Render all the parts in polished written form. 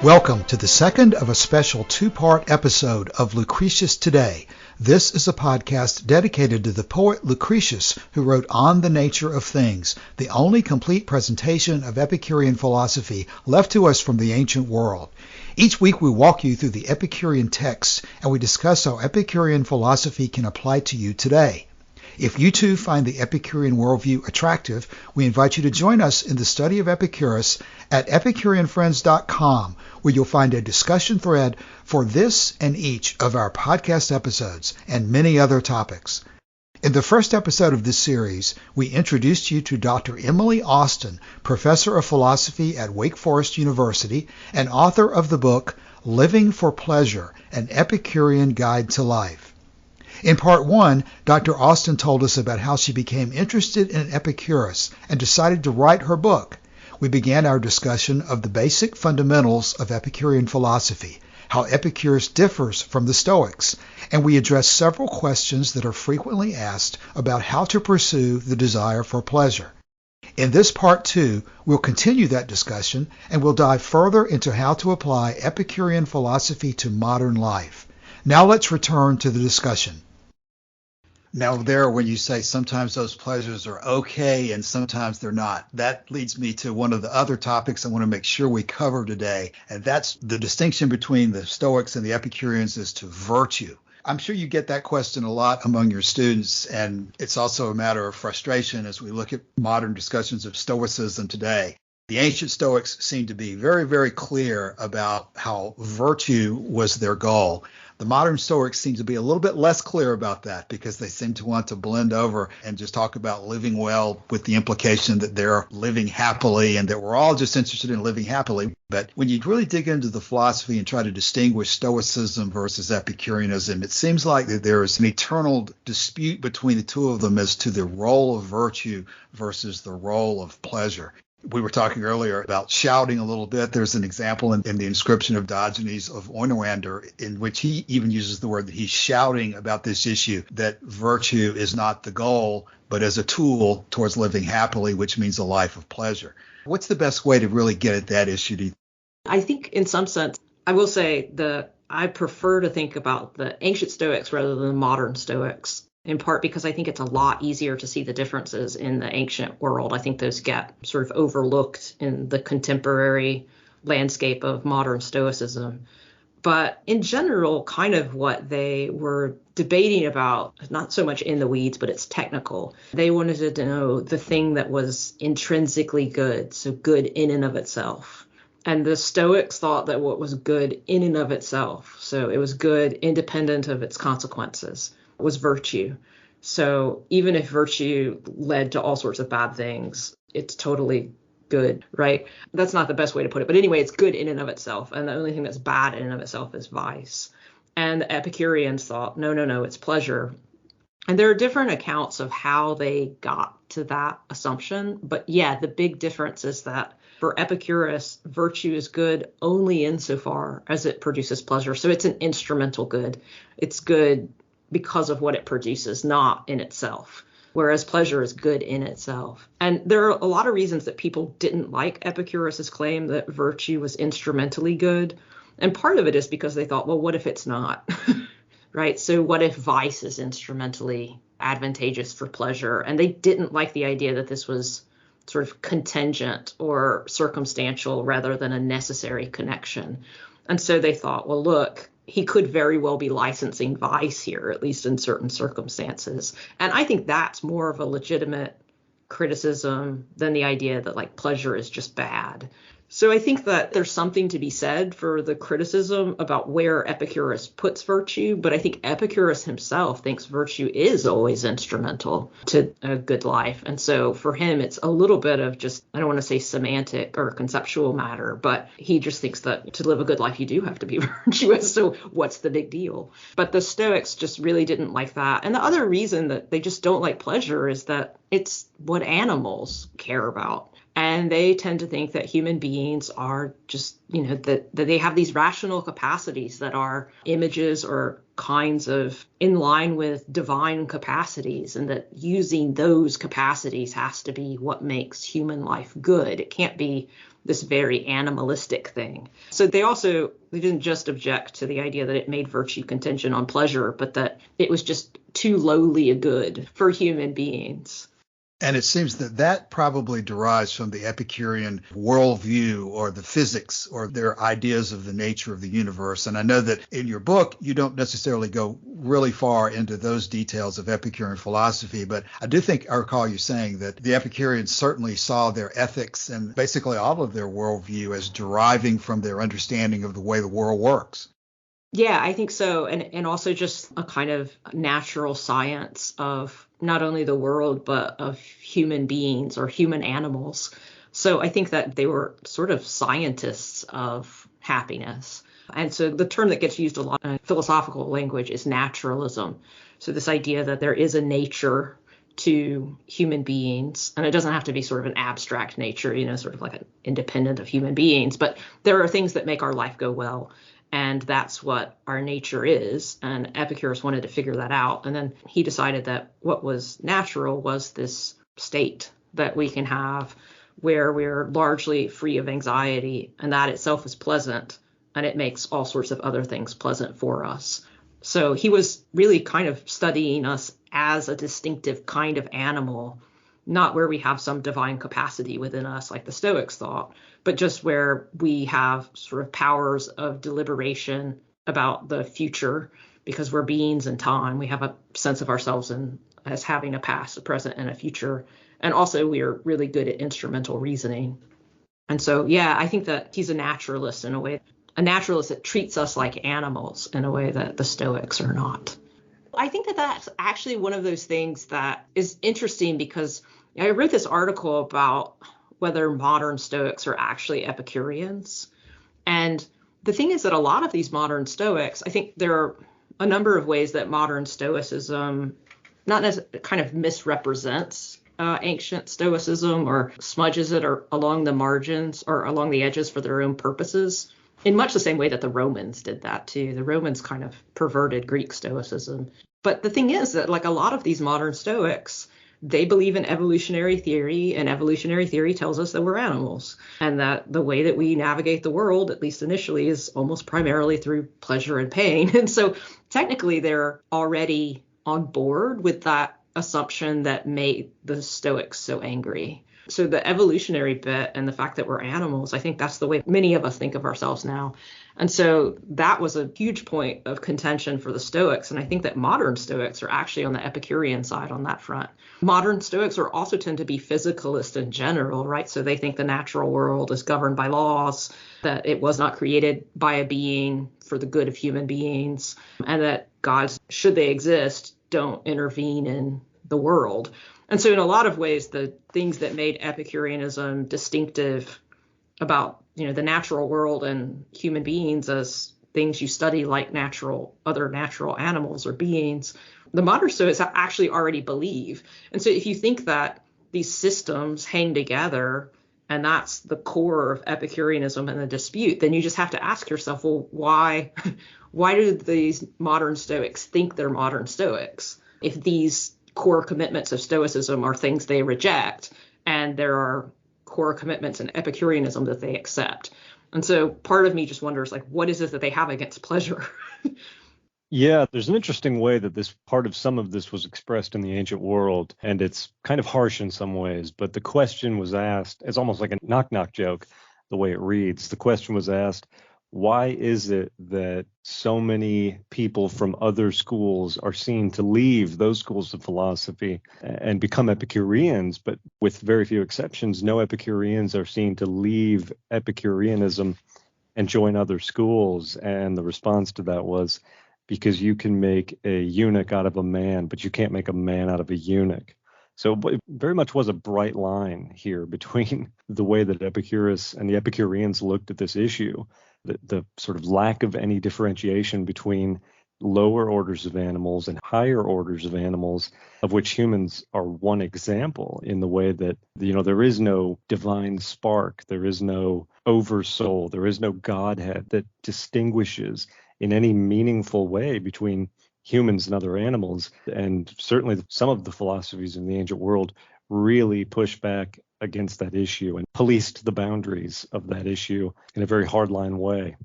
Welcome to the second of a special two-part episode of Lucretius Today. This is a podcast dedicated to the poet Lucretius, who wrote On the Nature of Things, the only complete presentation of Epicurean philosophy left to us from the ancient world. Each week we walk you through the Epicurean texts, and we discuss how Epicurean philosophy can apply to you today. If you too find the Epicurean worldview attractive, we invite you to join us in the study of Epicurus at EpicureanFriends.com, where you'll find a discussion thread for this and each of our podcast episodes and many other topics. In the first episode of this series, we introduced you to Dr. Emily Austin, professor of philosophy at Wake Forest University and author of the book Living for Pleasure, an Epicurean Guide to Life. In part one, Dr. Austin told us about how she became interested in Epicurus and decided to write her book. We began our discussion of the basic fundamentals of Epicurean philosophy, how Epicurus differs from the Stoics, and we addressed several questions that are frequently asked about how to pursue the desire for pleasure. In this part two, we'll continue that discussion and we'll dive further into how to apply Epicurean philosophy to modern life. Now let's return to the discussion. Now there, when you say sometimes those pleasures are okay and sometimes they're not, that leads me to one of the other topics I want to make sure we cover today, and that's the distinction between the Stoics and the Epicureans as to virtue. I'm sure you get that question a lot among your students, and it's also a matter of frustration as we look at modern discussions of Stoicism today. The ancient Stoics seem to be very, very clear about how virtue was their goal. The modern Stoics seem to be a little bit less clear about that because they seem to want to blend over and just talk about living well with the implication that they're living happily and that we're all just interested in living happily. But when you really dig into the philosophy and try to distinguish Stoicism versus Epicureanism, it seems like that there is an eternal dispute between the two of them as to the role of virtue versus the role of pleasure. We were talking earlier about shouting a little bit. There's an example in the inscription of Diogenes of Oinoander in which he even uses the word that he's shouting about this issue, that virtue is not the goal, but as a tool towards living happily, which means a life of pleasure. What's the best way to really get at that issue, do you think? I think in some sense, I will say I prefer to think about the ancient Stoics rather than the modern Stoics. In part because I think it's a lot easier to see the differences in the ancient world. I think those get sort of overlooked in the contemporary landscape of modern Stoicism. But in general, kind of what they were debating about, not so much in the weeds, but it's technical. They wanted to know the thing that was intrinsically good, so good in and of itself. And the Stoics thought that what was good in and of itself, so it was good independent of its consequences, was virtue. So even if virtue led to all sorts of bad things, it's totally good, right? That's not the best way to put it. But anyway, it's good in and of itself. And the only thing that's bad in and of itself is vice. And the Epicureans thought, no, it's pleasure. And there are different accounts of how they got to that assumption. But yeah, the big difference is that for Epicurus, virtue is good only insofar as it produces pleasure. So it's an instrumental good. It's good because of what it produces, not in itself, whereas pleasure is good in itself. And there are a lot of reasons that people didn't like Epicurus's claim that virtue was instrumentally good. And part of it is because they thought, well, what if it's not? Right? So what if vice is instrumentally advantageous for pleasure? And they didn't like the idea that this was sort of contingent or circumstantial rather than a necessary connection. And so they thought, well, look, he could very well be licensing vice here, at least in certain circumstances. And I think that's more of a legitimate criticism than the idea that like pleasure is just bad. So I think that there's something to be said for the criticism about where Epicurus puts virtue, but I think Epicurus himself thinks virtue is always instrumental to a good life. And so for him, it's a little bit of just, I don't want to say semantic or conceptual matter, but he just thinks that to live a good life, you do have to be virtuous. So what's the big deal? But the Stoics just really didn't like that. And the other reason that they just don't like pleasure is that it's what animals care about. And they tend to think that human beings are just, that they have these rational capacities that are images or kinds of in line with divine capacities, and that using those capacities has to be what makes human life good. It can't be this very animalistic thing. So they didn't just object to the idea that it made virtue contingent on pleasure, but that it was just too lowly a good for human beings. And it seems that that probably derives from the Epicurean worldview or the physics or their ideas of the nature of the universe. And I know that in your book, you don't necessarily go really far into those details of Epicurean philosophy, but I do think I recall you saying that the Epicureans certainly saw their ethics and basically all of their worldview as deriving from their understanding of the way the world works. Yeah, I think so. And also just a kind of natural science of not only the world, but of human beings or human animals. So I think that they were sort of scientists of happiness. And so the term that gets used a lot in philosophical language is naturalism. So this idea that there is a nature to human beings, and it doesn't have to be sort of an abstract nature, sort of like an independent of human beings, but there are things that make our life go well. And that's what our nature is. And Epicurus wanted to figure that out. And then he decided that what was natural was this state that we can have where we're largely free of anxiety, and that itself is pleasant, and it makes all sorts of other things pleasant for us. So he was really kind of studying us as a distinctive kind of animal, not where we have some divine capacity within us like the Stoics thought, but just where we have sort of powers of deliberation about the future because we're beings in time. We have a sense of ourselves as having a past, a present, and a future. And also we are really good at instrumental reasoning. And so, yeah, I think that he's a naturalist in a way, a naturalist that treats us like animals in a way that the Stoics are not. I think that that's actually one of those things that is interesting because I wrote this article about whether modern Stoics are actually Epicureans. And the thing is that a lot of these modern Stoics, I think there are a number of ways that modern Stoicism not necessarily kind of misrepresents ancient Stoicism or smudges it or along the margins or along the edges for their own purposes, in much the same way that the Romans did that too. The Romans kind of perverted Greek Stoicism. But the thing is that like a lot of these modern Stoics, they believe in evolutionary theory, and evolutionary theory tells us that we're animals and that the way that we navigate the world, at least initially, is almost primarily through pleasure and pain. And so technically they're already on board with that assumption that made the Stoics so angry. So the evolutionary bit and the fact that we're animals, I think that's the way many of us think of ourselves now. And so that was a huge point of contention for the Stoics. And I think that modern Stoics are actually on the Epicurean side on that front. Modern Stoics are also tend to be physicalist in general, right? So they think the natural world is governed by laws, that it was not created by a being for the good of human beings, and that gods, should they exist, don't intervene in the world. And so in a lot of ways, the things that made Epicureanism distinctive about, the natural world and human beings as things you study like other natural animals or beings, the modern Stoics actually already believe. And so if you think that these systems hang together and that's the core of Epicureanism and the dispute, then you just have to ask yourself, well, why do these modern Stoics think they're modern Stoics if these core commitments of Stoicism are things they reject and there are core commitments in Epicureanism that they accept? And so part of me just wonders, like, what is it that they have against pleasure? Yeah, there's an interesting way that some of this was expressed in the ancient world, and it's kind of harsh in some ways, but the question was asked, it's almost like a knock-knock joke, the way it reads. The question was asked, why is it that so many people from other schools are seen to leave those schools of philosophy and become Epicureans, but with very few exceptions, no Epicureans are seen to leave Epicureanism and join other schools? And the response to that was, because you can make a eunuch out of a man, but you can't make a man out of a eunuch. So it very much was a bright line here between the way that Epicurus and the Epicureans looked at this issue, the sort of lack of any differentiation between lower orders of animals and higher orders of animals, of which humans are one example, in the way that, there is no divine spark, there is no oversoul, there is no Godhead that distinguishes in any meaningful way between humans and other animals. And certainly some of the philosophies in the ancient world really push back against that issue and policed the boundaries of that issue in a very hardline way.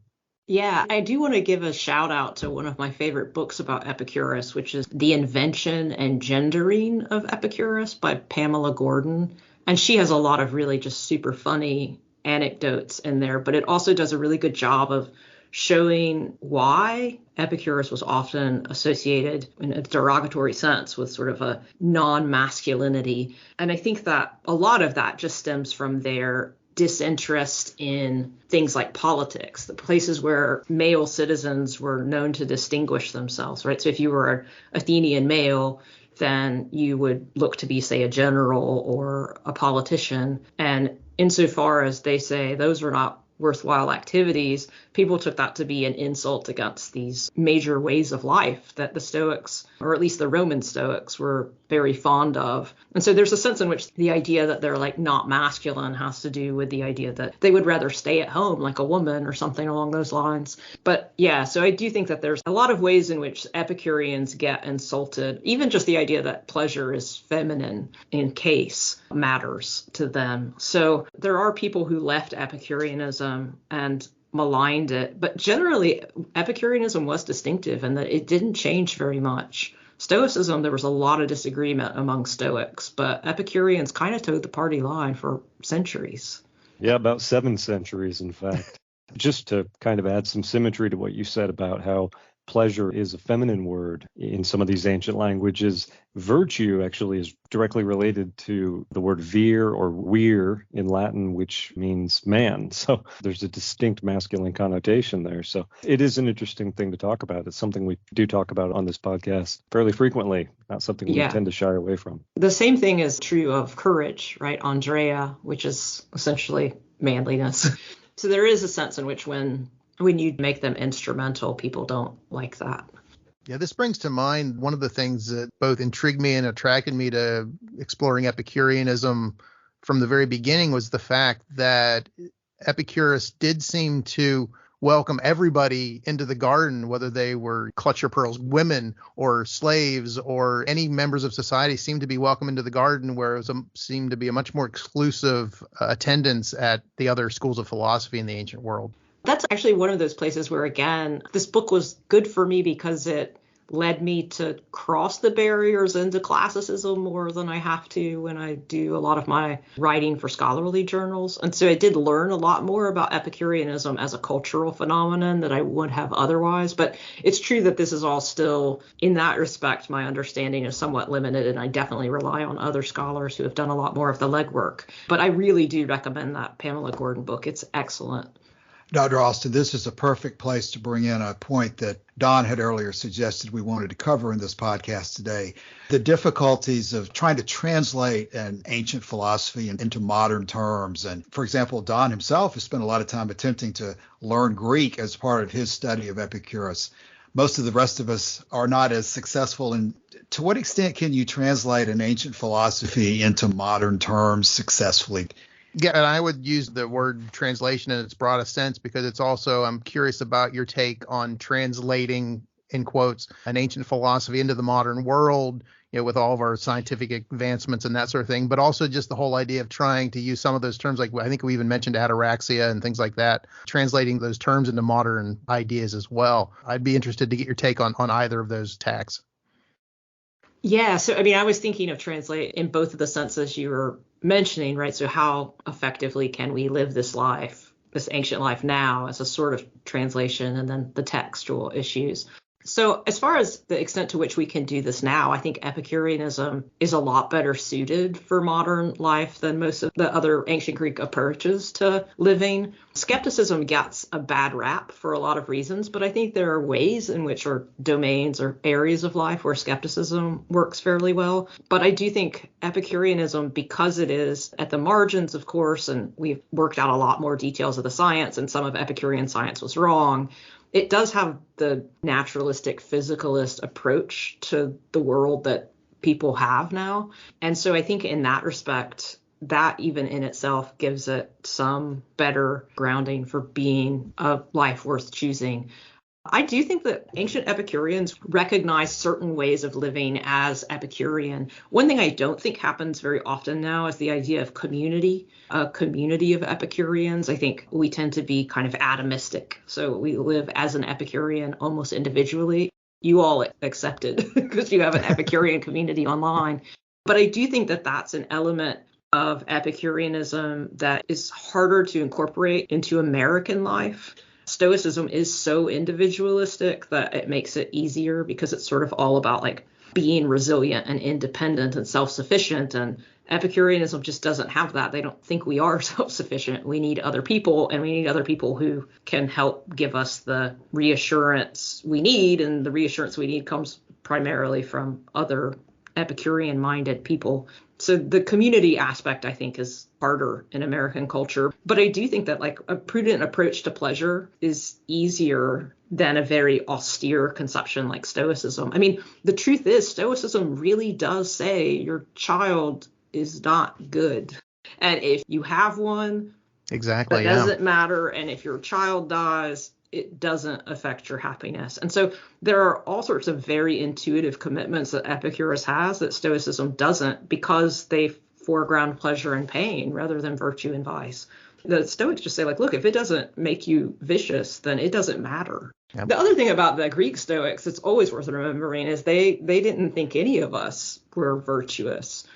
Yeah, I do want to give a shout out to one of my favorite books about Epicurus, which is The Invention and Gendering of Epicurus by Pamela Gordon. And she has a lot of really just super funny anecdotes in there, but it also does a really good job of showing why Epicurus was often associated in a derogatory sense with sort of a non-masculinity. And I think that a lot of that just stems from their disinterest in things like politics, the places where male citizens were known to distinguish themselves, right? So if you were an Athenian male, then you would look to be, say, a general or a politician. And insofar as they say those are not worthwhile activities, people took that to be an insult against these major ways of life that the Stoics, or at least the Roman Stoics, were very fond of. And so there's a sense in which the idea that they're like not masculine has to do with the idea that they would rather stay at home like a woman or something along those lines. But yeah, so I do think that there's a lot of ways in which Epicureans get insulted. Even just the idea that pleasure is feminine in case matters to them. So there are people who left Epicureanism and maligned it, but generally Epicureanism was distinctive in that it didn't change very much. Stoicism, there was a lot of disagreement among Stoics, but Epicureans kind of towed the party line for centuries. Yeah, about 7 centuries, in fact. Just to kind of add some symmetry to what you said about how pleasure is a feminine word in some of these ancient languages, virtue actually is directly related to the word vir or vir in Latin, which means man. So there's a distinct masculine connotation there. So it is an interesting thing to talk about. It's something we do talk about on this podcast fairly frequently, not something we tend to shy away from. The same thing is true of courage, right? Andrea, which is essentially manliness. So there is a sense in which when you make them instrumental, people don't like that. Yeah, this brings to mind one of the things that both intrigued me and attracted me to exploring Epicureanism from the very beginning was the fact that Epicurus did seem to welcome everybody into the garden, whether they were clutch your pearls women or slaves or any members of society seemed to be welcome into the garden, where it seemed to be a much more exclusive attendance at the other schools of philosophy in the ancient world. That's actually one of those places where, again, this book was good for me because it led me to cross the barriers into classicism more than I have to when I do a lot of my writing for scholarly journals. And so I did learn a lot more about Epicureanism as a cultural phenomenon that I would have otherwise. But it's true that this is all still, in that respect, my understanding is somewhat limited, and I definitely rely on other scholars who have done a lot more of the legwork. But I really do recommend that Pamela Gordon book. It's excellent. Dr. Austin, this is a perfect place to bring in a point that Don had earlier suggested we wanted to cover in this podcast today. The difficulties of trying to translate an ancient philosophy into modern terms. And for example, Don himself has spent a lot of time attempting to learn Greek as part of his study of Epicurus. Most of the rest of us are not as successful. And to what extent can you translate an ancient philosophy into modern terms successfully? Yeah, and I would use the word translation in its broadest sense because it's also, I'm curious about your take on translating, in quotes, an ancient philosophy into the modern world, with all of our scientific advancements and that sort of thing, but also just the whole idea of trying to use some of those terms, like I think we even mentioned ataraxia and things like that, translating those terms into modern ideas as well. I'd be interested to get your take on either of those tacks. Yeah, so I was thinking of translate in both of the senses you were mentioning, right? So how effectively can we live this life, this ancient life now, as a sort of translation, and then the textual issues. So as far as the extent to which we can do this now, I think Epicureanism is a lot better suited for modern life than most of the other ancient Greek approaches to living. Skepticism gets a bad rap for a lot of reasons, but I think there are ways in which, or domains or areas of life where skepticism works fairly well. But I do think Epicureanism, because it is at the margins, of course, and we've worked out a lot more details of the science, and some of Epicurean science was wrong, it does have the naturalistic physicalist approach to the world that people have now. And so I think in that respect, that even in itself gives it some better grounding for being a life worth choosing. I do think that ancient Epicureans recognized certain ways of living as Epicurean. One thing I don't think happens very often now is the idea of community, a community of Epicureans. I think we tend to be kind of atomistic. So we live as an Epicurean almost individually. You all accepted because you have an Epicurean community online. But I do think that that's an element of Epicureanism that is harder to incorporate into American life. Stoicism is so individualistic that it makes it easier because it's sort of all about like being resilient and independent and self-sufficient. And Epicureanism just doesn't have that. They don't think we are self-sufficient. We need other people, and we need other people who can help give us the reassurance we need. And the reassurance we need comes primarily from other Epicurean-minded people. So the community aspect, I think, is harder in American culture. But I do think that like a prudent approach to pleasure is easier than a very austere conception like Stoicism. I mean, the truth is Stoicism really does say your child is not good. And if you have one, exactly, that doesn't matter. And if your child dies, it doesn't affect your happiness. And so there are all sorts of very intuitive commitments that Epicurus has that Stoicism doesn't, because they foreground pleasure and pain rather than virtue and vice. The Stoics just say, like, look, if it doesn't make you vicious, then it doesn't matter. Yep. The other thing about the Greek Stoics that's always worth remembering is they didn't think any of us were virtuous.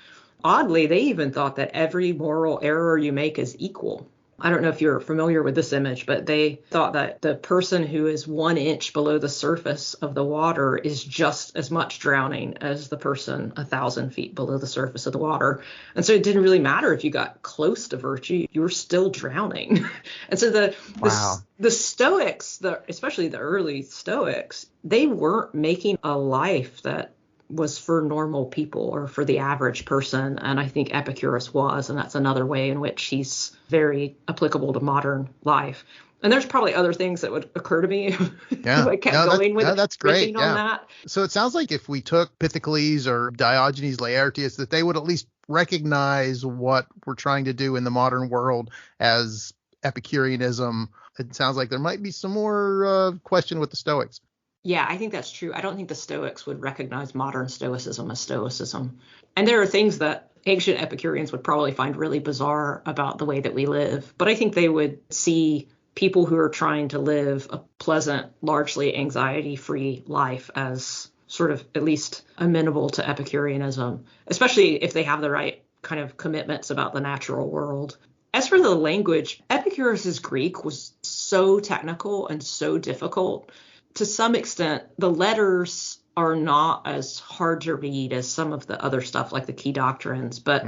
Oddly, they even thought that every moral error you make is equal. I don't know if you're familiar with this image, but they thought that the person who is 1 inch below the surface of the water is just as much drowning as the person 1,000 feet below the surface of the water. And so it didn't really matter if you got close to virtue, you were still drowning. And so the Stoics, especially the early Stoics, they weren't making a life that was for normal people or for the average person. And I think Epicurus was, and that's another way in which he's very applicable to modern life. And there's probably other things that would occur to me if I kept going with that's great. on that. So it sounds like if we took Pythocles or Diogenes Laertius, that they would at least recognize what we're trying to do in the modern world as Epicureanism. It sounds like there might be some more question with the Stoics. Yeah, I think that's true. I don't think the Stoics would recognize modern Stoicism as Stoicism. And there are things that ancient Epicureans would probably find really bizarre about the way that we live. But I think they would see people who are trying to live a pleasant, largely anxiety-free life as sort of at least amenable to Epicureanism, especially if they have the right kind of commitments about the natural world. As for the language, Epicurus's Greek was so technical and so difficult. To some extent, the letters are not as hard to read as some of the other stuff like the key doctrines, but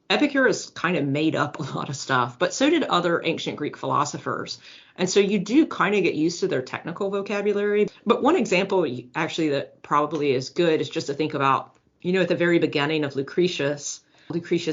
Epicurus kind of made up a lot of stuff, but so did other ancient Greek philosophers. And so you do kind of get used to their technical vocabulary. But one example actually that probably is good is just to think about, at the very beginning of Lucretius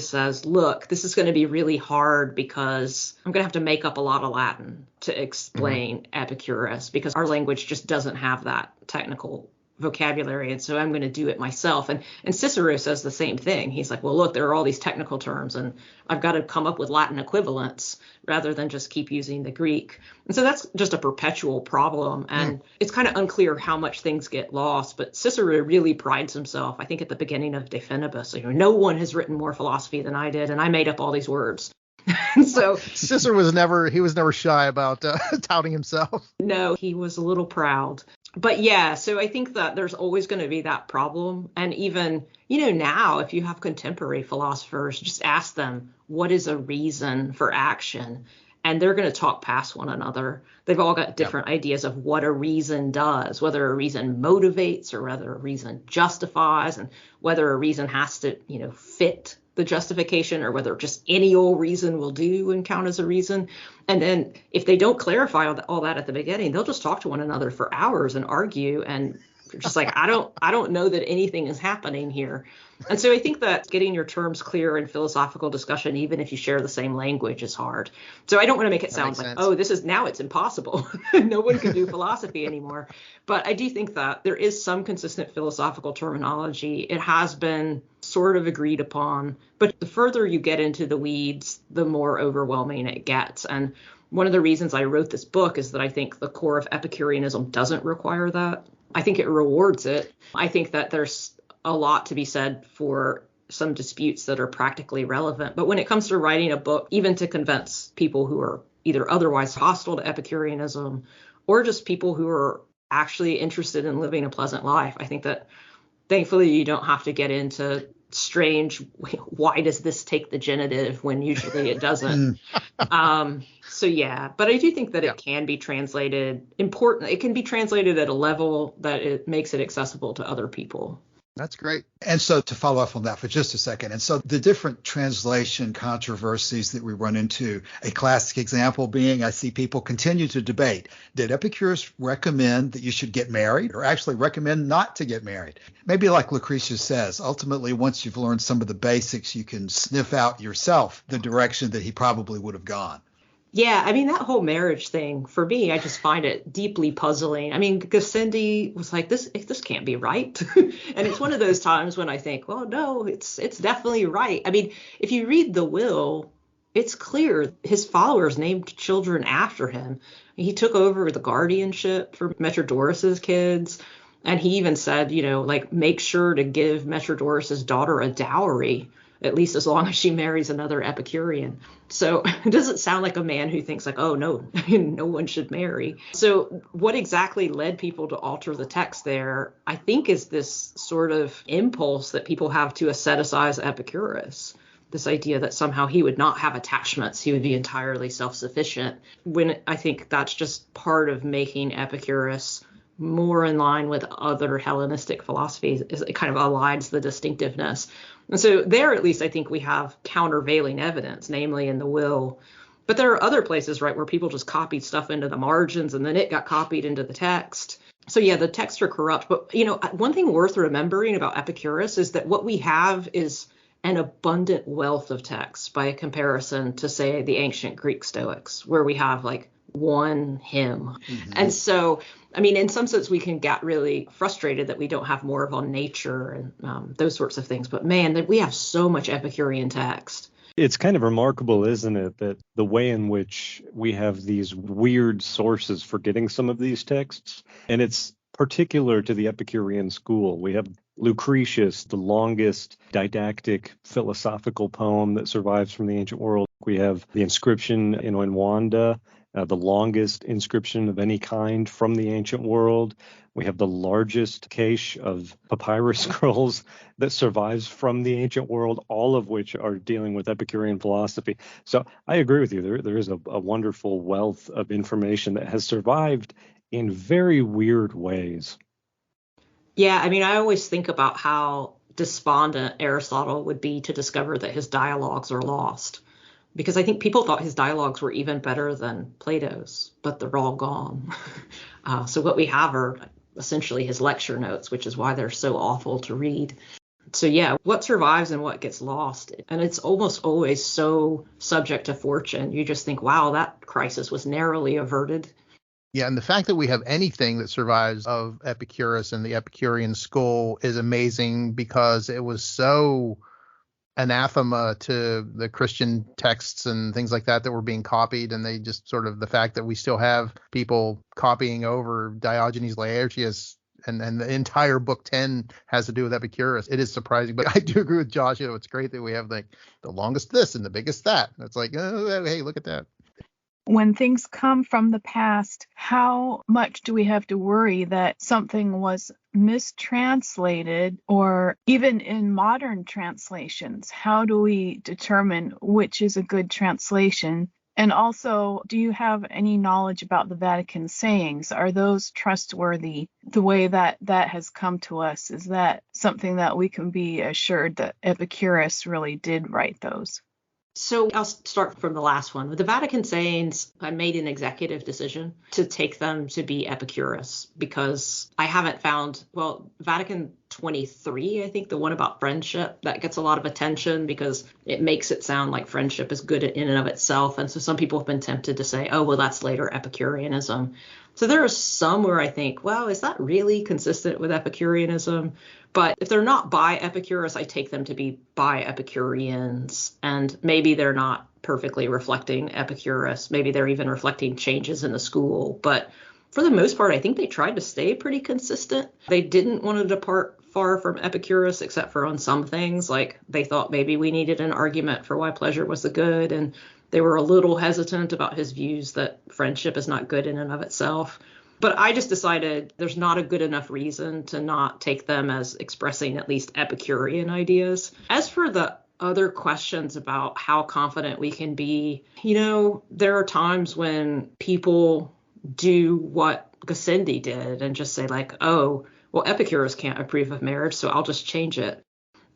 says, look, this is going to be really hard because I'm going to have to make up a lot of Latin to explain Epicurus because our language just doesn't have that technical vocabulary. And so I'm going to do it myself. And Cicero says the same thing. He's like, well, look, there are all these technical terms and I've got to come up with Latin equivalents rather than just keep using the Greek. And so that's just a perpetual problem. And it's kind of unclear how much things get lost. But Cicero really prides himself, I think, at the beginning of De Finibus. No one has written more philosophy than I did, and I made up all these words. And so Cicero was never shy about touting himself. No, he was a little proud. But yeah, so I think that there's always going to be that problem. And even, now, if you have contemporary philosophers, just ask them, what is a reason for action? And they're going to talk past one another. They've all got different ideas of what a reason does, whether a reason motivates or whether a reason justifies, and whether a reason has to, fit the justification, or whether just any old reason will do and count as a reason. And then if they don't clarify all that at the beginning, they'll just talk to one another for hours and argue. And you're just like, I don't know that anything is happening here. And so I think that getting your terms clear in philosophical discussion, even if you share the same language, is hard. So I don't want to make it sound like, it's impossible. No one can do philosophy anymore. But I do think that there is some consistent philosophical terminology. It has been sort of agreed upon, but the further you get into the weeds, the more overwhelming it gets. And One of the reasons I wrote this book is that I think the core of Epicureanism doesn't require that. I think it rewards it. I think that there's a lot to be said for some disputes that are practically relevant. But when it comes to writing a book, even to convince people who are either otherwise hostile to Epicureanism or just people who are actually interested in living a pleasant life, I think that thankfully you don't have to get into strange, why does this take the genitive when usually it doesn't? So yeah, but I do think that it can be translated it can be translated at a level that it makes it accessible to other people. That's great. And so to follow up on that for just a second, and so the different translation controversies that we run into, a classic example being I see people continue to debate, did Epicurus recommend that you should get married or actually recommend not to get married? Maybe like Lucretius says, ultimately, once you've learned some of the basics, you can sniff out yourself the direction that he probably would have gone. Yeah, I mean, that whole marriage thing, for me, I just find it deeply puzzling. I mean, Gassendi was like, this can't be right. And it's one of those times when I think, well, no, it's definitely right. I mean, if you read the will, it's clear his followers named children after him. He took over the guardianship for Metrodorus's kids. And he even said, like, make sure to give Metrodorus's daughter a dowry, at least as long as she marries another Epicurean. So it doesn't sound like a man who thinks like, oh, no, no one should marry. So what exactly led people to alter the text there, I think, is this sort of impulse that people have to asceticize Epicurus. This idea that somehow he would not have attachments, he would be entirely self-sufficient, when I think that's just part of making Epicurus more in line with other Hellenistic philosophies. It kind of aligns the distinctiveness. And so there, at least, I think we have countervailing evidence, namely in the will. But there are other places, right, where people just copied stuff into the margins and then it got copied into the text. So yeah, the texts are corrupt. But, one thing worth remembering about Epicurus is that what we have is an abundant wealth of texts by comparison to, say, the ancient Greek Stoics, where we have like one hymn. Mm-hmm. And so, I mean, in some sense, we can get really frustrated that we don't have more of on nature and those sorts of things. But man, that we have so much Epicurean text. It's kind of remarkable, isn't it, that the way in which we have these weird sources for getting some of these texts, and it's particular to the Epicurean school. We have Lucretius, the longest didactic philosophical poem that survives from the ancient world. We have the inscription in Oenwanda, the longest inscription of any kind from the ancient world. We have the largest cache of papyrus scrolls that survives from the ancient world, all of which are dealing with Epicurean philosophy. So I agree with you. There is a wonderful wealth of information that has survived in very weird ways. Yeah, I mean, I always think about how despondent Aristotle would be to discover that his dialogues are lost. Because I think people thought his dialogues were even better than Plato's, but they're all gone. So what we have are essentially his lecture notes, which is why they're so awful to read. So yeah, what survives and what gets lost. And it's almost always so subject to fortune. You just think, wow, that crisis was narrowly averted. Yeah, and the fact that we have anything that survives of Epicurus and the Epicurean school is amazing, because it was so anathema to the Christian texts and things like that were being copied. And they just sort of, the fact that we still have people copying over Diogenes Laertius and the entire book 10 has to do with Epicurus. It is surprising, but I do agree with Josh. It's great that we have like the longest this and the biggest that. It's like, oh, hey, look at that. When things come from the past, how much do we have to worry that something was mistranslated, or even in modern translations, how do we determine which is a good translation? And also, do you have any knowledge about the Vatican sayings? Are those trustworthy? The way that has come to us, is that something that we can be assured that Epicurus really did write those? So I'll start from the last one. With the Vatican sayings, I made an executive decision to take them to be Epicurus, because I haven't found, Vatican 23, I think, the one about friendship, that gets a lot of attention because it makes it sound like friendship is good in and of itself. And so some people have been tempted to say, oh, well, that's later Epicureanism. So there are some where I think, well, is that really consistent with Epicureanism? But if they're not by Epicurus, I take them to be by Epicureans. And maybe they're not perfectly reflecting Epicurus. Maybe they're even reflecting changes in the school. But for the most part, I think they tried to stay pretty consistent. They didn't want to depart far from Epicurus, except for on some things. Like they thought maybe we needed an argument for why pleasure was the good. And they were a little hesitant about his views that friendship is not good in and of itself. But I just decided there's not a good enough reason to not take them as expressing at least Epicurean ideas. As for the other questions about how confident we can be, there are times when people do what Gassendi did and just say like, oh, well, Epicurus can't approve of marriage, so I'll just change it.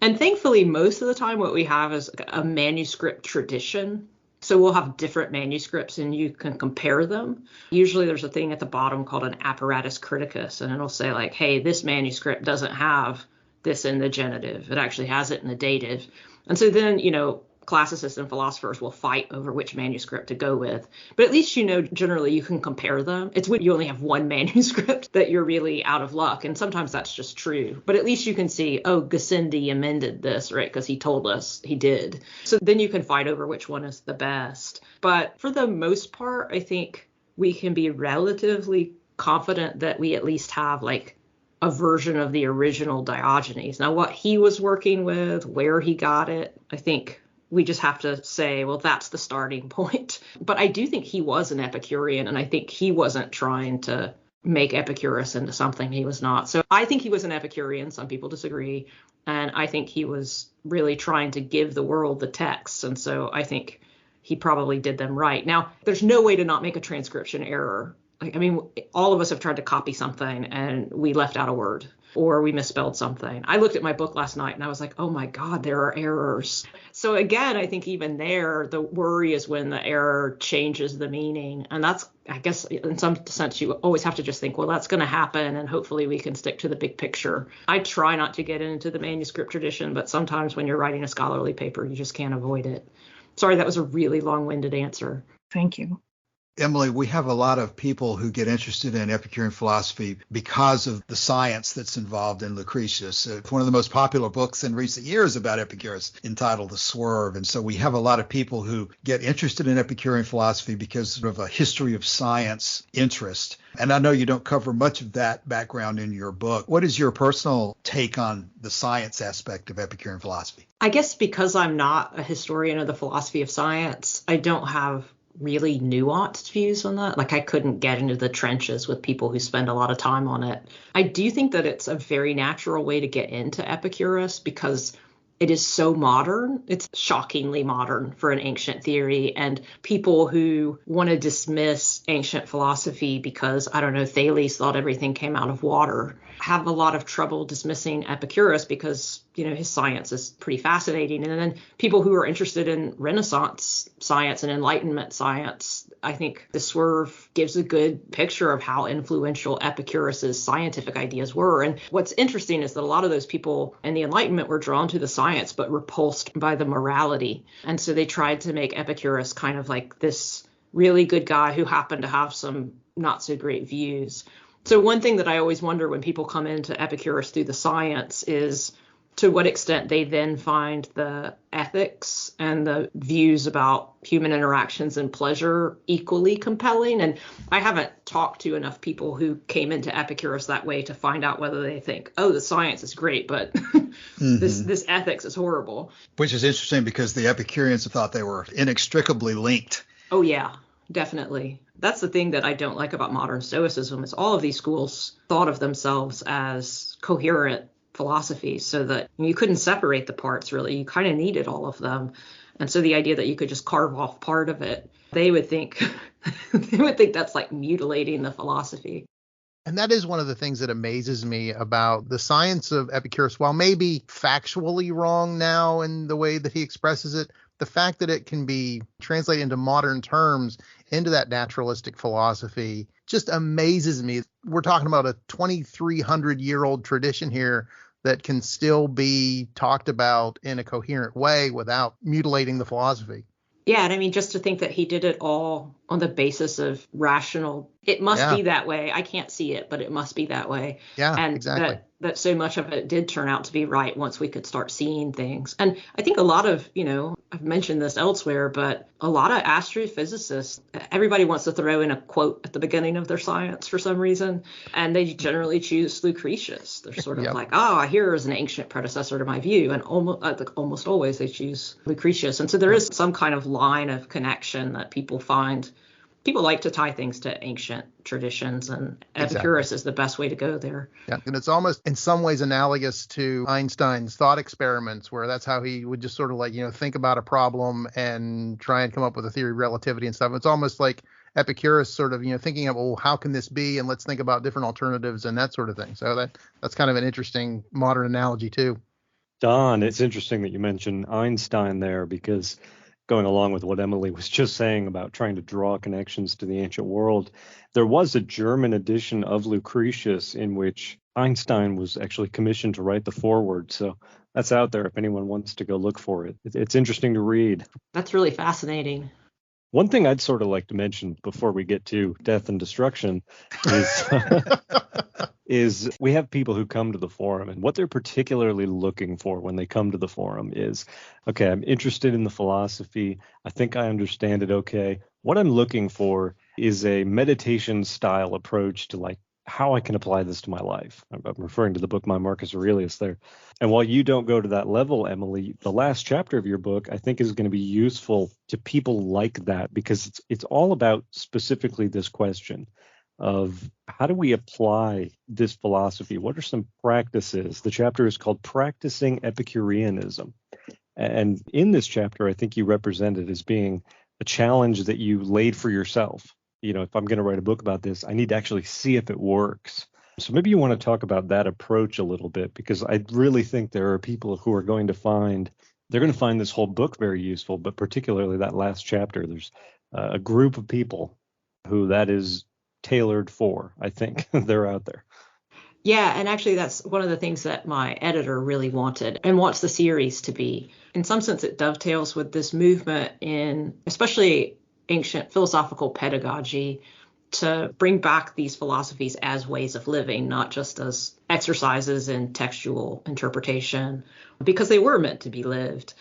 And thankfully, most of the time what we have is a manuscript tradition. So we'll have different manuscripts and you can compare them. Usually there's a thing at the bottom called an apparatus criticus, and it'll say like, hey, this manuscript doesn't have this in the genitive. It actually has it in the dative. And so then, classicists and philosophers will fight over which manuscript to go with. But at least, generally you can compare them. It's when you only have one manuscript that you're really out of luck. And sometimes that's just true. But at least you can see, oh, Gassendi amended this, right? Because he told us he did. So then you can fight over which one is the best. But for the most part, I think we can be relatively confident that we at least have like a version of the original Diogenes. Now, what he was working with, where he got it, I think we just have to say, well, that's the starting point. But I do think he was an Epicurean, and I think he wasn't trying to make Epicurus into something he was not. So I think he was an Epicurean. Some people disagree. And I think he was really trying to give the world the texts. And so I think he probably did them right. Now, there's no way to not make a transcription error. All of us have tried to copy something and we left out a word or we misspelled something. I looked at my book last night and I was like, oh my God, there are errors. So again, I think even there, the worry is when the error changes the meaning. And that's, I guess, in some sense, you always have to just think, well, that's going to happen. And hopefully we can stick to the big picture. I try not to get into the manuscript tradition, but sometimes when you're writing a scholarly paper, you just can't avoid it. Sorry, that was a really long-winded answer. Thank you. Emily, we have a lot of people who get interested in Epicurean philosophy because of the science that's involved in Lucretius. It's one of the most popular books in recent years about Epicurus, entitled The Swerve. And so we have a lot of people who get interested in Epicurean philosophy because of a history of science interest. And I know you don't cover much of that background in your book. What is your personal take on the science aspect of Epicurean philosophy? I guess because I'm not a historian of the philosophy of science, I don't have really nuanced views on that. Like I couldn't get into the trenches with people who spend a lot of time on it. I do think that it's a very natural way to get into Epicurus because it is so modern. It's shockingly modern for an ancient theory. And people who want to dismiss ancient philosophy because, I don't know, Thales thought everything came out of water, have a lot of trouble dismissing Epicurus because, his science is pretty fascinating. And then people who are interested in Renaissance science and Enlightenment science, I think The Swerve gives a good picture of how influential Epicurus's scientific ideas were. And what's interesting is that a lot of those people in the Enlightenment were drawn to the science, but repulsed by the morality. And so they tried to make Epicurus kind of like this really good guy who happened to have some not so great views. So one thing that I always wonder when people come into Epicurus through the science is to what extent they then find the ethics and the views about human interactions and pleasure equally compelling. And I haven't talked to enough people who came into Epicurus that way to find out whether they think, oh, the science is great, but this ethics is horrible. Which is interesting because the Epicureans thought they were inextricably linked. Oh, yeah, definitely. That's the thing that I don't like about modern Stoicism is all of these schools thought of themselves as coherent philosophies so that you couldn't separate the parts, really. You kind of needed all of them. And so the idea that you could just carve off part of it, they would think that's like mutilating the philosophy. And that is one of the things that amazes me about the science of Epicurus. While maybe factually wrong now in the way that he expresses it, the fact that it can be translated into modern terms, into that naturalistic philosophy, just amazes me. We're talking about a 2,300-year-old tradition here that can still be talked about in a coherent way without mutilating the philosophy. Yeah, and I mean, just to think that he did it all on the basis of rational, it must be that way. I can't see it, but it must be that way. Yeah, and exactly. That so much of it did turn out to be right once we could start seeing things. And I think a lot of, I've mentioned this elsewhere, but a lot of astrophysicists, everybody wants to throw in a quote at the beginning of their science for some reason, and they generally choose Lucretius. They're sort of like, here is an ancient predecessor to my view, and almost always they choose Lucretius. And so there is some kind of line of connection that people find. People like to tie things to ancient traditions, and Epicurus is the best way to go there. Yeah, and it's almost in some ways analogous to Einstein's thought experiments, where that's how he would just sort of like, think about a problem and try and come up with a theory of relativity and stuff. It's almost like Epicurus sort of, thinking of, how can this be? And let's think about different alternatives and that sort of thing. So that's kind of an interesting modern analogy too. Don, it's interesting that you mentioned Einstein there, because going along with what Emily was just saying about trying to draw connections to the ancient world, there was a German edition of Lucretius in which Einstein was actually commissioned to write the foreword. So that's out there if anyone wants to go look for it. It's interesting to read. That's really fascinating. One thing I'd sort of like to mention before we get to death and destruction is is we have people who come to the forum, and what they're particularly looking for when they come to the forum is, okay, I'm interested in the philosophy. I think I understand it okay. What I'm looking for is a meditation style approach to like how I can apply this to my life. I'm referring to the book by Marcus Aurelius there. And while you don't go to that level, Emily, the last chapter of your book, I think, is going to be useful to people like that, because it's all about specifically this question of how do we apply this philosophy? What are some practices? The chapter is called Practicing Epicureanism. And in this chapter, I think you represent it as being a challenge that you laid for yourself. If I'm going to write a book about this, I need to actually see if it works. So maybe you want to talk about that approach a little bit, because I really think there are people who are going to find this whole book very useful, but particularly that last chapter. There's a group of people who that is tailored for. I think they're out there. Yeah, and actually that's one of the things that my editor really wanted and wants the series to be. In some sense, it dovetails with this movement in especially ancient philosophical pedagogy to bring back these philosophies as ways of living, not just as exercises in textual interpretation, because they were meant to be lived.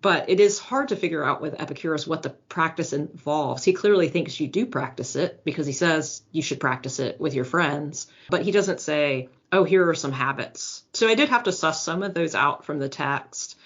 But it is hard to figure out with Epicurus what the practice involves. He clearly thinks you do practice it, because he says you should practice it with your friends. But he doesn't say, oh, here are some habits. So I did have to suss some of those out from the text.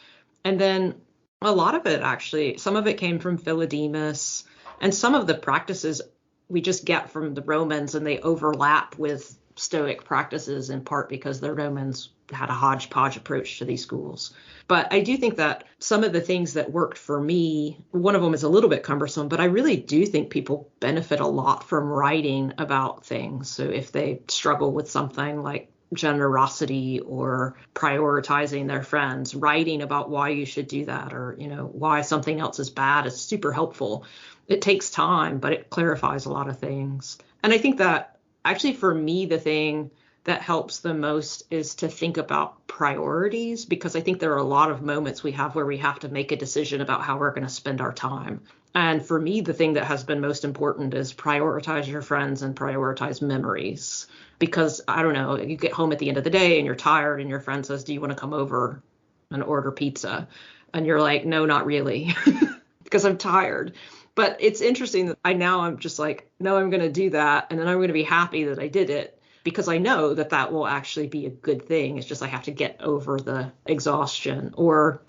And then a lot of it, actually, some of it came from Philodemus. And some of the practices we just get from the Romans, and they overlap with Stoic practices, in part because the Romans had a hodgepodge approach to these schools. But I do think that some of the things that worked for me, one of them is a little bit cumbersome, but I really do think people benefit a lot from writing about things. So if they struggle with something like generosity or prioritizing their friends, writing about why you should do that, or, why something else is bad is super helpful. It takes time, but it clarifies a lot of things. And I think that actually for me, the thing that helps the most is to think about priorities, because I think there are a lot of moments we have where we have to make a decision about how we're going to spend our time. And for me, the thing that has been most important is prioritize your friends and prioritize memories. Because, I don't know, you get home at the end of the day and you're tired and your friend says, do you want to come over and order pizza? And you're like, no, not really, because I'm tired. But it's interesting that I'm just like, no, I'm going to do that. And then I'm going to be happy that I did it, because I know that that will actually be a good thing. It's just I have to get over the exhaustion. Or,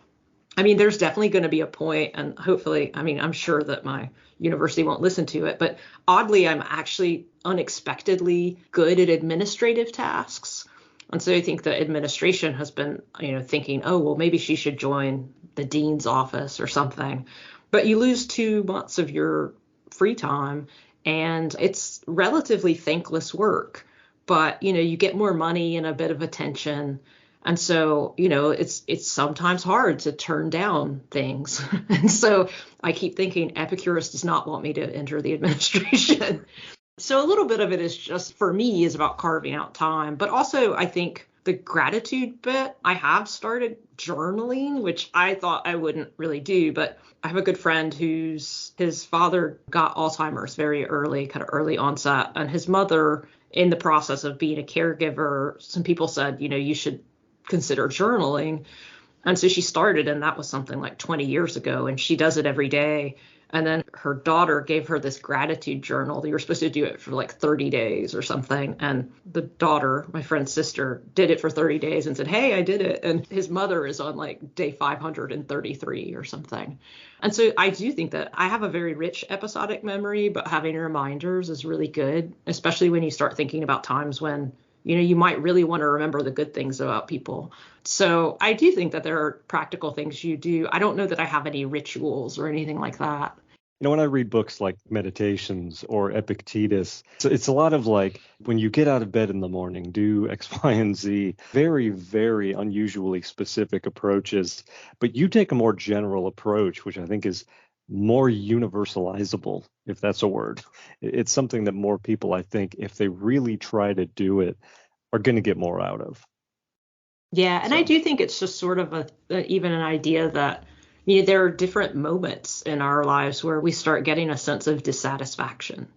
there's definitely going to be a point, and hopefully, I'm sure that my university won't listen to it, but oddly, I'm actually unexpectedly good at administrative tasks. And so I think the administration has been, thinking, oh, well, maybe she should join the dean's office or something. But you lose 2 months of your free time, and it's relatively thankless work. But, you get more money and a bit of attention. And so, it's sometimes hard to turn down things. And so I keep thinking Epicurus does not want me to enter the administration. So a little bit of it is just, for me, is about carving out time. But also, I think The gratitude bit, I have started journaling, which I thought I wouldn't really do, but I have a good friend his father got Alzheimer's very early, kind of early onset, and his mother, in the process of being a caregiver, some people said, you should consider journaling. And so she started, and that was something like 20 years ago, and she does it every day. And then her daughter gave her this gratitude journal. You were supposed to do it for like 30 days or something. And the daughter, my friend's sister, did it for 30 days and said, hey, I did it. And his mother is on like day 533 or something. And so I do think that I have a very rich episodic memory, but having reminders is really good, especially when you start thinking about times when you might really want to remember the good things about people. So I do think that there are practical things you do. I don't know that I have any rituals or anything like that. When I read books like Meditations or Epictetus, it's a lot of like, when you get out of bed in the morning, do X, Y, and Z, very, very unusually specific approaches. But you take a more general approach, which I think is more universalizable, if that's a word. It's something that more people, I think, if they really try to do it, are going to get more out of. Yeah, and I do think it's just sort of even an idea that there are different moments in our lives where we start getting a sense of dissatisfaction.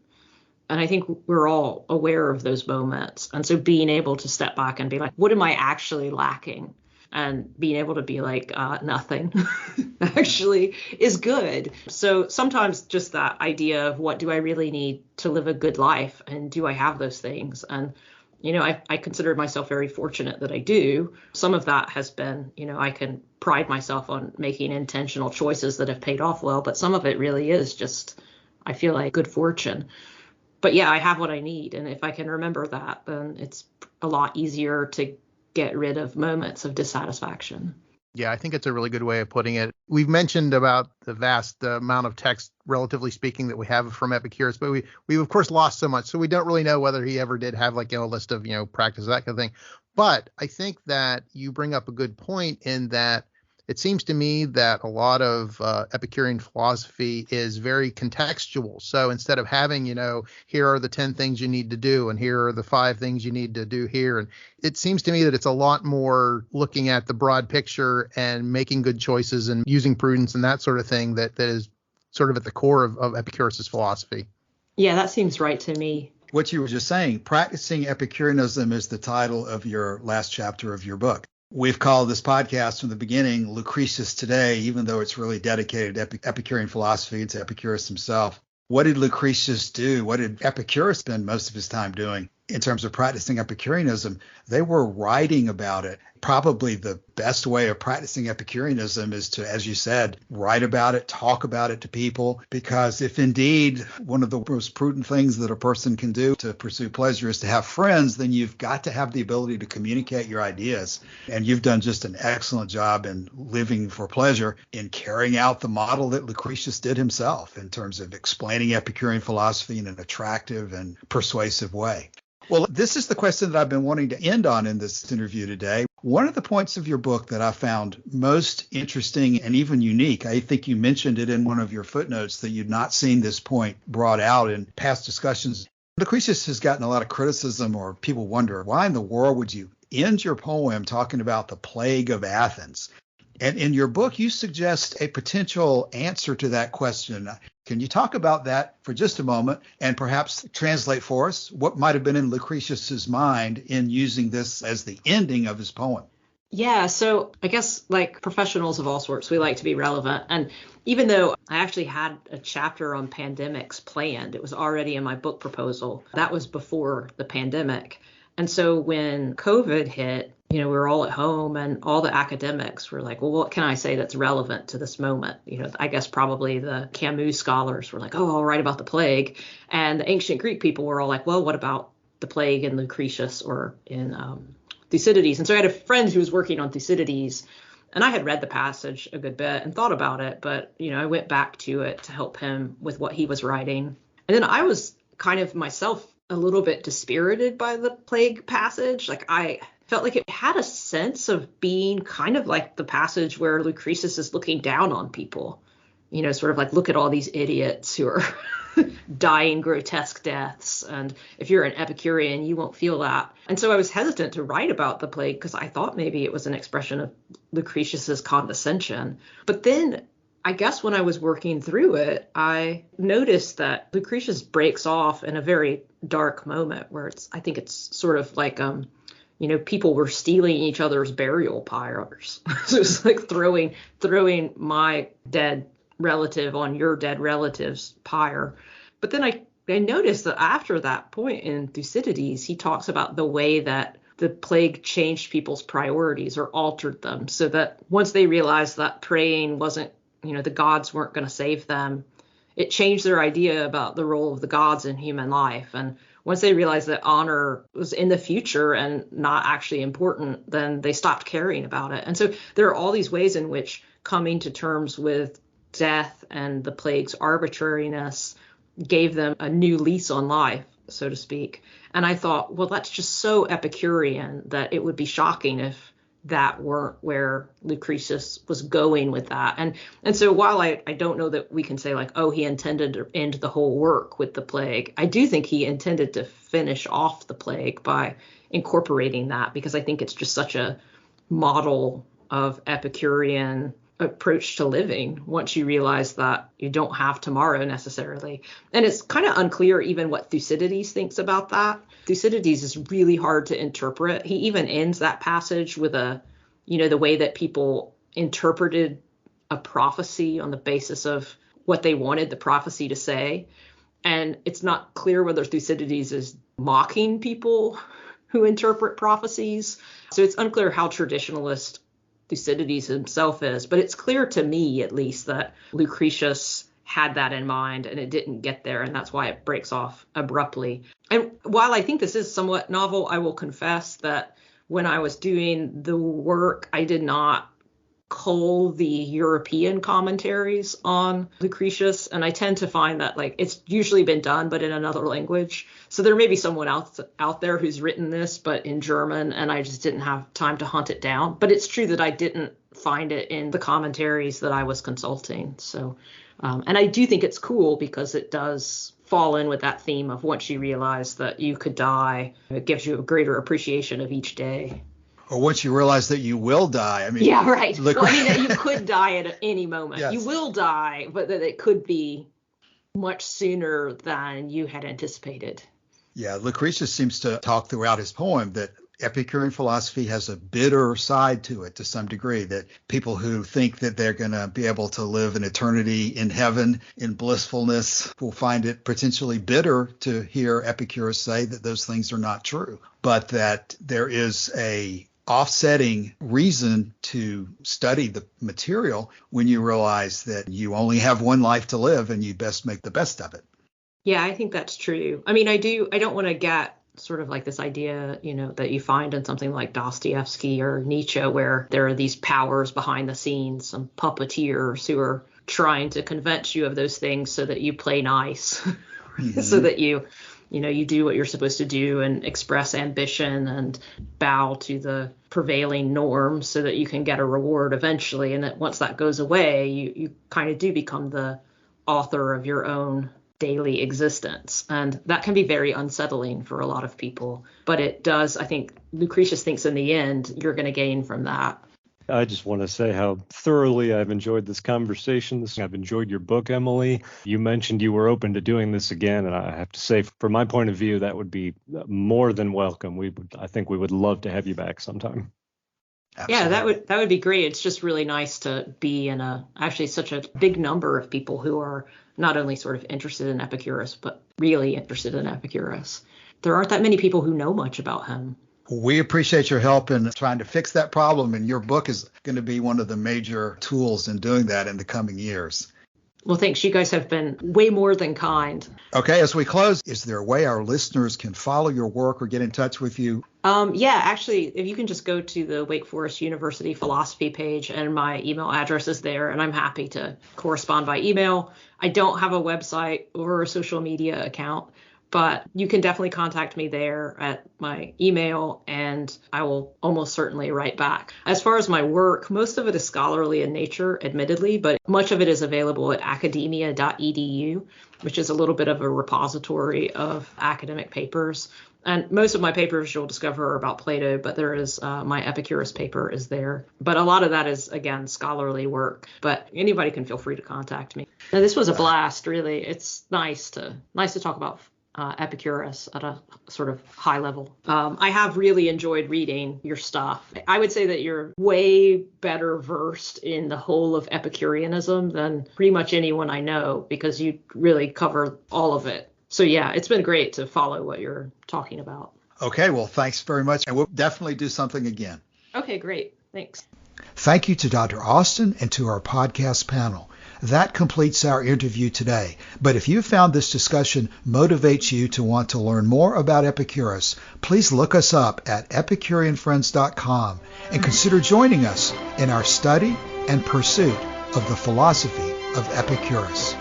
And I think we're all aware of those moments. And so being able to step back and be like, what am I actually lacking? And being able to be like, nothing actually is good. So sometimes just that idea of what do I really need to live a good life? And do I have those things? And, I consider myself very fortunate that I do. Some of that has been, I can pride myself on making intentional choices that have paid off well. But some of it really is just, I feel like, good fortune. But yeah, I have what I need. And if I can remember that, then it's a lot easier to get rid of moments of dissatisfaction. Yeah, I think it's a really good way of putting it. We've mentioned about the vast amount of text, relatively speaking, that we have from Epicurus, but we've of course lost so much, so we don't really know whether he ever did have like a list of practice, that kind of thing. But I think that you bring up a good point in that it seems to me that a lot of Epicurean philosophy is very contextual. So instead of having, here are the 10 things you need to do, and here are the 5 things you need to do here. And it seems to me that it's a lot more looking at the broad picture and making good choices and using prudence and that sort of thing that is sort of at the core of Epicurus's philosophy. Yeah, that seems right to me. What you were just saying, Practicing Epicureanism is the title of your last chapter of your book. We've called this podcast from the beginning Lucretius Today, even though it's really dedicated to Epicurean philosophy and to Epicurus himself. What did Lucretius do? What did Epicurus spend most of his time doing in terms of practicing Epicureanism? They were writing about it. Probably the best way of practicing Epicureanism is to, as you said, write about it, talk about it to people, because if indeed one of the most prudent things that a person can do to pursue pleasure is to have friends, then you've got to have the ability to communicate your ideas. And you've done just an excellent job in living for pleasure, in carrying out the model that Lucretius did himself in terms of explaining Epicurean philosophy in an attractive and persuasive way. Well, this is the question that I've been wanting to end on in this interview today. One of the points of your book that I found most interesting and even unique, I think you mentioned it in one of your footnotes that you'd not seen this point brought out in past discussions. Lucretius has gotten a lot of criticism, or people wonder, why in the world would you end your poem talking about the plague of Athens? And in your book, you suggest a potential answer to that question. Can you talk about that for just a moment and perhaps translate for us what might have been in Lucretius's mind in using this as the ending of his poem? Yeah, so I guess like professionals of all sorts, we like to be relevant. And even though I actually had a chapter on pandemics planned, it was already in my book proposal. That was before the pandemic. And so when COVID hit, we were all at home and all the academics were like, well, what can I say that's relevant to this moment? I guess probably the Camus scholars were like, oh, I'll write about the plague. And the ancient Greek people were all like, well, what about the plague in Lucretius or in Thucydides? And so I had a friend who was working on Thucydides, and I had read the passage a good bit and thought about it. But, I went back to it to help him with what he was writing. And then I was kind of myself a little bit dispirited by the plague passage. Like I felt like it had a sense of being kind of like the passage where Lucretius is looking down on people. sort of like, look at all these idiots who are dying grotesque deaths. And if you're an Epicurean, you won't feel that. And so I was hesitant to write about the plague because I thought maybe it was an expression of Lucretius's condescension. But then I guess when I was working through it, I noticed that Lucretius breaks off in a very dark moment where I think it's sort of like, people were stealing each other's burial pyres. So it's like throwing my dead relative on your dead relative's pyre. But then I noticed that after that point in Thucydides, he talks about the way that the plague changed people's priorities or altered them, so that once they realized that praying wasn't, the gods weren't going to save them, it changed their idea about the role of the gods in human life. And once they realized that honor was in the future and not actually important, then they stopped caring about it. And so there are all these ways in which coming to terms with death and the plague's arbitrariness gave them a new lease on life, so to speak. And I thought, well, that's just so Epicurean that it would be shocking if that weren't where Lucretius was going with that. And so while I don't know that we can say like, oh, he intended to end the whole work with the plague, I do think he intended to finish off the plague by incorporating that, because I think it's just such a model of Epicurean approach to living once you realize that you don't have tomorrow necessarily. And it's kind of unclear even what Thucydides thinks about that. Thucydides is really hard to interpret. He even ends that passage with the way that people interpreted a prophecy on the basis of what they wanted the prophecy to say. And it's not clear whether Thucydides is mocking people who interpret prophecies. So it's unclear how traditionalist Thucydides himself is, but it's clear to me at least that Lucretius had that in mind and it didn't get there, and that's why it breaks off abruptly. And while I think this is somewhat novel, I will confess that when I was doing the work, I did not cull the European commentaries on Lucretius, and I tend to find that like it's usually been done but in another language. So there may be someone else out there who's written this but in German, and I just didn't have time to hunt it down. But it's true that I didn't find it in the commentaries that I was consulting. So and I do think it's cool because it does fall in with that theme of once you realize that you could die, it gives you a greater appreciation of each day. Or once you realize that you will die. Yeah, right. That you could die at any moment. Yes. You will die, but that it could be much sooner than you had anticipated. Yeah, Lucretius seems to talk throughout his poem that Epicurean philosophy has a bitter side to it to some degree, that people who think that they're going to be able to live an eternity in heaven in blissfulness will find it potentially bitter to hear Epicurus say that those things are not true, but that there is a offsetting reason to study the material when you realize that you only have one life to live and you best make the best of it. Yeah, I think that's true. I mean, I don't want to get sort of like this idea, that you find in something like Dostoevsky or Nietzsche, where there are these powers behind the scenes, some puppeteers who are trying to convince you of those things so that you play nice, mm-hmm. so that you do what you're supposed to do and express ambition and bow to the prevailing norms so that you can get a reward eventually. And that once that goes away, you kind of do become the author of your own daily existence. And that can be very unsettling for a lot of people. But it does, I think Lucretius thinks in the end, you're going to gain from that. I just want to say how thoroughly I've enjoyed this conversation. I've enjoyed your book, Emily. You mentioned you were open to doing this again, and I have to say, from my point of view, that would be more than welcome. I think we would love to have you back sometime. Absolutely. Yeah, that would be great. It's just really nice to be in actually such a big number of people who are not only sort of interested in Epicurus, but really interested in Epicurus. There aren't that many people who know much about him. We appreciate your help in trying to fix that problem, and your book is going to be one of the major tools in doing that in the coming years. Well, thanks. You guys have been way more than kind. Okay, as we close, is there a way our listeners can follow your work or get in touch with you? Yeah, actually, if you can just go to the Wake Forest University philosophy page, and my email address is there, and I'm happy to correspond by email. I don't have a website or a social media account, but you can definitely contact me there at my email, and I will almost certainly write back. As far as my work, most of it is scholarly in nature, admittedly, but much of it is available at academia.edu, which is a little bit of a repository of academic papers. And most of my papers you'll discover are about Plato, but there is my Epicurus paper is there. But a lot of that is, again, scholarly work. But anybody can feel free to contact me. Now, this was a blast, really. It's nice to talk about Epicurus at a sort of high level. I have really enjoyed reading your stuff. I would say that you're way better versed in the whole of Epicureanism than pretty much anyone I know, because you really cover all of it. So yeah, it's been great to follow what you're talking about. Okay, well, thanks very much. And we'll definitely do something again. Okay, great. Thanks. Thank you to Dr. Austin and to our podcast panel. That completes our interview today. But if you found this discussion motivates you to want to learn more about Epicurus, please look us up at epicureanfriends.com and consider joining us in our study and pursuit of the philosophy of Epicurus.